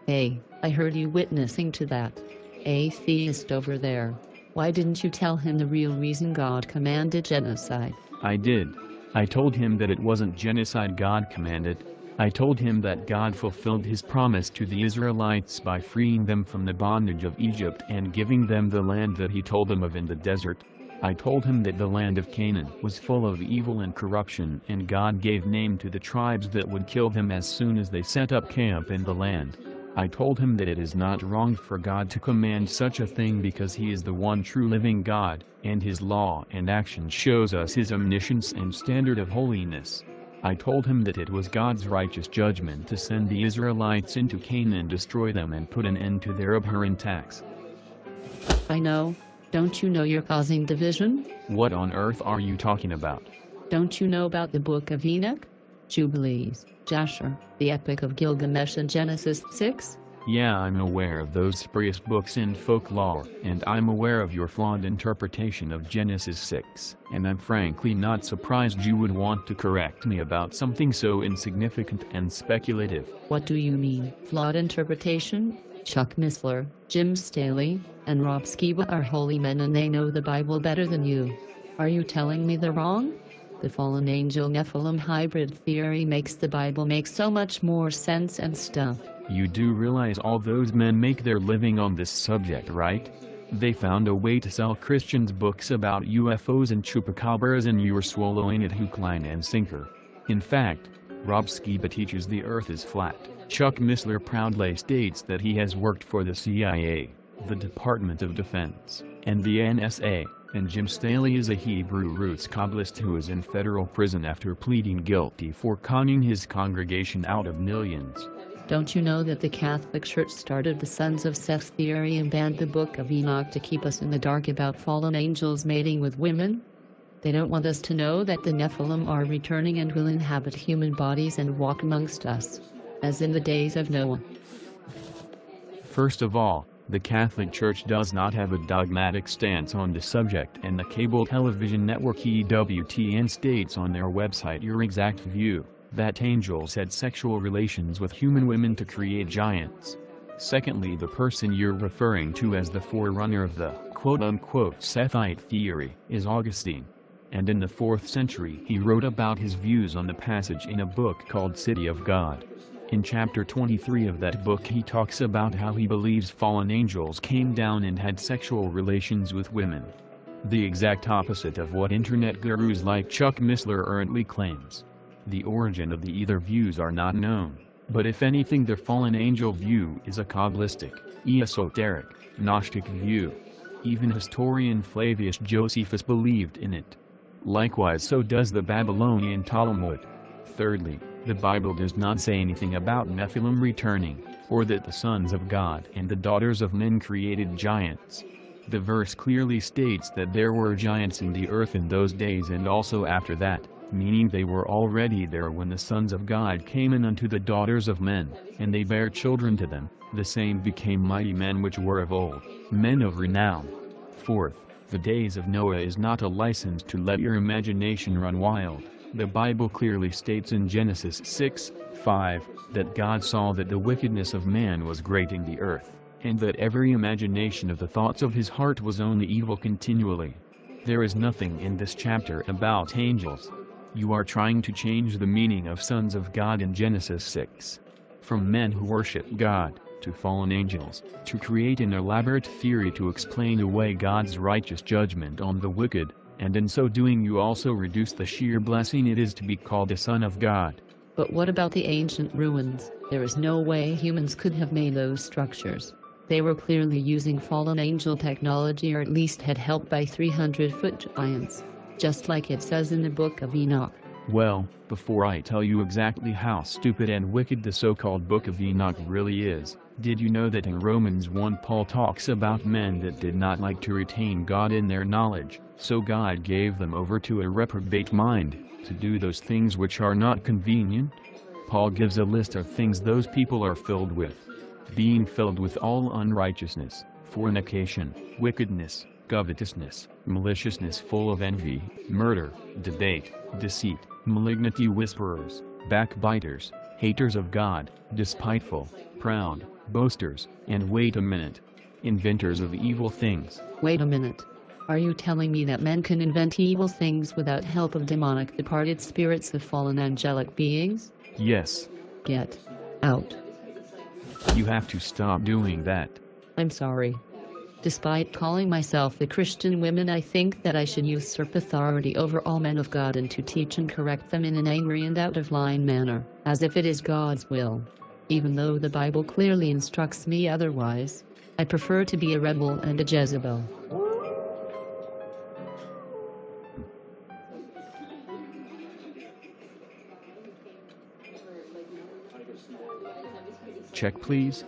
Hey, I heard you witnessing to that atheist over there. Why didn't you tell him the real reason God commanded genocide? I did. I told him that it wasn't genocide God commanded. I told him that God fulfilled his promise to the Israelites by freeing them from the bondage of Egypt and giving them the land that he told them of in the desert. I told him that the land of Canaan was full of evil and corruption, and God gave name to the tribes that would kill them as soon as they set up camp in the land. I told him that it is not wrong for God to command such a thing because he is the one true living God, and his law and action shows us his omniscience and standard of holiness. I told him that it was God's righteous judgment to send the Israelites into Canaan, destroy them, and put an end to their abhorrent acts. I know. Don't you know you're causing division? What on earth are you talking about? Don't you know about the Book of Enoch, Jubilees, Jasher, the Epic of Gilgamesh, and Genesis 6? Yeah, I'm aware of those spurious books in folklore, and I'm aware of your flawed interpretation of Genesis 6, and I'm frankly not surprised you would want to correct me about something so insignificant and speculative. What do you mean, flawed interpretation? Chuck Missler, Jim Staley, and Rob Skiba are holy men and they know the Bible better than you. Are you telling me they're wrong? The fallen angel Nephilim hybrid theory makes the Bible make so much more sense and stuff. You do realize all those men make their living on this subject, right? They found a way to sell Christians books about UFOs and chupacabras, and you're swallowing it hook, line, and sinker. In fact, Rob Skiba teaches the earth is flat. Chuck Missler proudly states that he has worked for the CIA, the Department of Defense, and the NSA, and Jim Staley is a Hebrew roots Kabbalist who is in federal prison after pleading guilty for conning his congregation out of millions. Don't you know that the Catholic Church started the Sons of Seth theory and banned the Book of Enoch to keep us in the dark about fallen angels mating with women? They don't want us to know that the Nephilim are returning and will inhabit human bodies and walk amongst us, as in the days of Noah. First of all, the Catholic Church does not have a dogmatic stance on the subject, and the cable television network EWTN states on their website your exact view, that angels had sexual relations with human women to create giants. Secondly, the person you're referring to as the forerunner of the quote-unquote Sethite theory is Augustine. And in the 4th century he wrote about his views on the passage in a book called City of God. In chapter 23 of that book he talks about how he believes fallen angels came down and had sexual relations with women. The exact opposite of what internet gurus like Chuck Missler errantly claims. The origin of the either views are not known, but if anything the fallen angel view is a Kabbalistic, esoteric, Gnostic view. Even historian Flavius Josephus believed in it. Likewise so does the Babylonian Talmud. Thirdly, the Bible does not say anything about Nephilim returning, or that the sons of God and the daughters of men created giants. The verse clearly states that there were giants in the earth in those days and also after that, meaning they were already there when the sons of God came in unto the daughters of men, and they bare children to them, the same became mighty men which were of old, men of renown. Fourth, the days of Noah is not a license to let your imagination run wild. The Bible clearly states in Genesis 6:5, that God saw that the wickedness of man was great in the earth, and that every imagination of the thoughts of his heart was only evil continually. There is nothing in this chapter about angels. You are trying to change the meaning of sons of God in Genesis 6. From men who worship God, to fallen angels, to create an elaborate theory to explain away God's righteous judgment on the wicked, and in so doing you also reduce the sheer blessing it is to be called a son of God. But what about the ancient ruins? There is no way humans could have made those structures. They were clearly using fallen angel technology, or at least had help by 300-foot giants, just like it says in the Book of Enoch. Well, before I tell you exactly how stupid and wicked the so-called Book of Enoch really is, did you know that in Romans 1 Paul talks about men that did not like to retain God in their knowledge, so God gave them over to a reprobate mind, to do those things which are not convenient? Paul gives a list of things those people are filled with. Being filled with all unrighteousness, fornication, wickedness, covetousness, maliciousness, full of envy, murder, debate, deceit, malignity, whisperers, backbiters, haters of God, despiteful, proud, boasters, and wait a minute, inventors of evil things. Wait a minute. Are you telling me that men can invent evil things without help of demonic departed spirits of fallen angelic beings? Yes. Get out. You have to stop doing that. I'm sorry. Despite calling myself a Christian woman, I think that I should usurp authority over all men of God and to teach and correct them in an angry and out-of-line manner, as if it is God's will. Even though the Bible clearly instructs me otherwise, I prefer to be a rebel and a Jezebel. Check please.